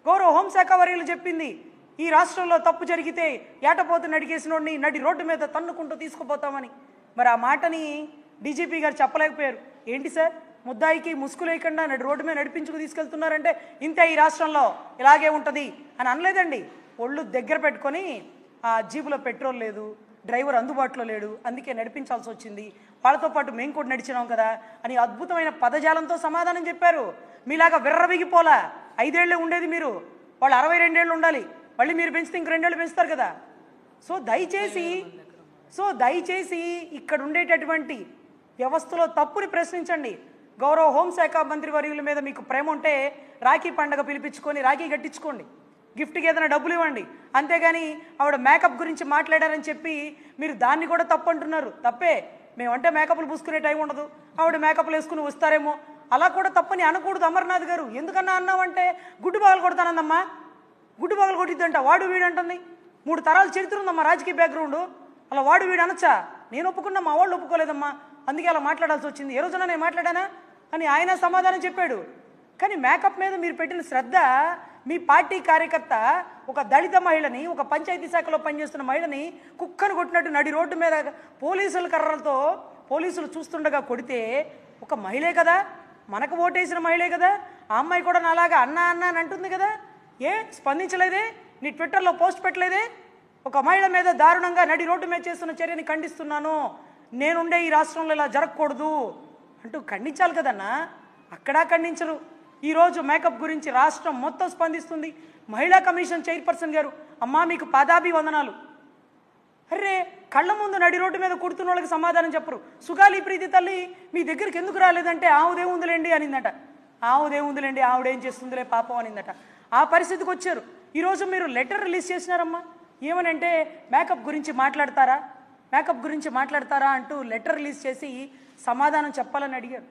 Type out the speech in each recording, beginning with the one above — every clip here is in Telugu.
గౌరవ హోంశాఖ వర్యులు చెప్పింది, ఈ రాష్ట్రంలో తప్పు జరిగితే ఏటపోతు నడిగేసినోడిని నడి రోడ్డు మీద తన్నుకుంటూ తీసుకుపోతామని. మరి ఆ మాటని డీజీపీ గారు చెప్పలేకపోయారు. ఏంటి సార్, ముద్దాయికి ముసుగు లేకుండా నడి రోడ్డు మీద నడిపించుకు తీసుకెళ్తున్నారంటే ఇంతే, ఈ రాష్ట్రంలో ఇలాగే ఉంటుంది అని అనలేదండి. ఒళ్ళు దగ్గర పెట్టుకొని ఆ జీపులో పెట్రోల్ లేదు, డ్రైవర్ అందుబాటులో లేడు, అందుకే నడిపించాల్సి వచ్చింది, వాళ్ళతో పాటు మేము కూడా నడిచినాం కదా అని అద్భుతమైన పదజాలంతో సమాధానం చెప్పారు. మీలాగా విర్రవిగిపోలా. 5 ఏళ్లే ఉండేది మీరు, వాళ్ళు 62 ఏళ్ళు ఉండాలి. మళ్ళీ మీరు పెంచితే ఇంక 2 ఏళ్ళు పెంచుతారు కదా. సో దయచేసి ఇక్కడ ఉండేటటువంటి వ్యవస్థలో తప్పుని ప్రశ్నించండి. గౌరవ హోంశాఖ మంత్రి వర్యుల మీద మీకు ప్రేమ ఉంటే రాఖీ పండగ పిలిపించుకొని రాఖీ కట్టించుకోండి, గిఫ్ట్కి ఏదైనా డబ్బులు ఇవ్వండి. అంతేగాని ఆవిడ మేకప్ గురించి మాట్లాడారని చెప్పి మీరు దాన్ని కూడా తప్పు అంటున్నారు. తప్పే, మేమంటే మేకప్లు పూసుకునే టైం ఉండదు, ఆవిడ మేకప్లు వేసుకుని వస్తారేమో, అలా కూడా తప్పని అనకూడదు. అమర్నాథ్ గారు ఎందుకన్నా అన్నామంటే గుడ్డు బాగలు కొడతానందమ్మా, గుడ్డు బాగలు కొట్టిద్దంట, వాడు వీడు అంటుంది. 3 తరాల చరిత్ర ఉందమ్మా రాజకీయ బ్యాక్గ్రౌండ్, అలా వాడు వీడు అనొచ్చా? నేను ఒప్పుకున్నా, మా వాళ్ళు ఒప్పుకోలేదమ్మా, అందుకే అలా మాట్లాడాల్సి వచ్చింది. ఏ రోజున నేను మాట్లాడానా అని ఆయన సమాధానం చెప్పాడు. కానీ మేకప్ మీద మీరు పెట్టిన శ్రద్ధ, మీ పార్టీ కార్యకర్త ఒక దళిత మహిళని, ఒక పంచాయతీ శాఖలో పనిచేస్తున్న మహిళని కుక్కను కొట్టినట్టు నడి రోడ్డు మీద పోలీసుల కర్రలతో పోలీసులు చూస్తుండగా కొడితే, ఒక మహిళే కదా, మనకు ఓటేసిన మహిళే కదా, ఆ అమ్మాయి కూడా నాలాగా అన్నా అన్నా అని అంటుంది కదా, ఏ స్పందించలేదే? నీ ట్విట్టర్లో పోస్ట్ పెట్టలేదే? ఒక మహిళ మీద దారుణంగా నడి రోడ్డు మీద చేస్తున్న చర్యని ఖండిస్తున్నాను, నేనుండే ఈ రాష్ట్రంలో ఇలా జరగకూడదు అంటూ ఖండించాలి కదన్నా. అక్కడా ఖండించరు. ఈరోజు మేకప్ గురించి రాష్ట్రం మొత్తం స్పందిస్తుంది. మహిళా కమిషన్ చైర్పర్సన్ గారు, అమ్మా మీకు పాదాభివందనాలు. అర్రే, కళ్ళ ముందు నడి రోడ్డు మీద కుడుతున్న వాళ్ళకి సమాధానం చెప్పరు. సుగాలి ప్రీతి తల్లి మీ దగ్గరికి ఎందుకు రాలేదంటే ఆవుదేముందిలేండి అనిందట. ఆవుదేముందిలేండి, ఆవిడేం చేస్తుందిలే పాపం అనిందట. ఆ పరిస్థితికి వచ్చారు. ఈరోజు మీరు లెటర్ రిలీజ్ చేసినారమ్మా, ఏమనంటే మేకప్ గురించి మాట్లాడతారా అంటూ లెటర్ రిలీజ్ చేసి సమాధానం చెప్పాలని అడిగారు.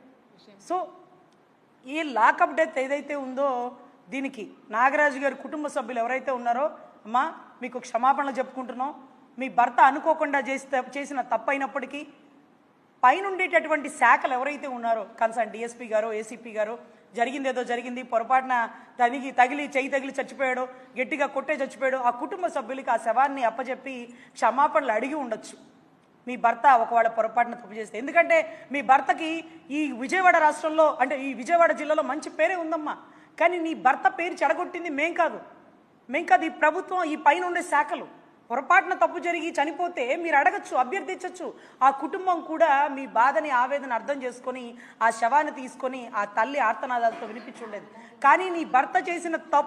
సో ఈ లాకప్ డెత్ ఏదైతే ఉందో దీనికి నాగరాజు గారి కుటుంబ సభ్యులు ఎవరైతే ఉన్నారో, అమ్మా మీకు క్షమాపణలు చెప్పుకుంటున్నాం. మీ భర్త అనుకోకుండా చేసిన తప్పు అయినప్పటికీ పైనుండేటటువంటి శాఖలు ఎవరైతే ఉన్నారో, కన్సర్న్ డిఎస్పీ గారు, ఏసీపీ గారు, జరిగింది ఏదో జరిగింది, పొరపాటున చెయ్యి తగిలి చచ్చిపోయాడు, గట్టిగా కొట్టే చచ్చిపోయాడు, ఆ కుటుంబ సభ్యులకి ఆ శవాన్ని అప్పచెప్పి క్షమాపణలు అడిగి ఉండొచ్చు. మీ భర్త ఒకవేళ పొరపాటున తప్పు చేస్తే, ఎందుకంటే మీ భర్తకి ఈ విజయవాడ రాష్ట్రంలో, అంటే ఈ విజయవాడ జిల్లాలో మంచి పేరే ఉందమ్మా. కానీ నీ భర్త పేరు చెడగొట్టింది మేం కాదు, ఈ ప్రభుత్వం, ఈ పైన ఉండే శాఖలు. పొరపాటున తప్పు జరిగి చనిపోతే మీరు అడగచ్చు, అభ్యర్థించవచ్చు. ఆ కుటుంబం కూడా మీ బాధని, ఆవేదన అర్థం చేసుకొని ఆ శవాన్ని తీసుకొని ఆ తల్లి ఆర్తనాదాలతో వినిపించుండేది. కానీ నీ భర్త చేసిన తప్పు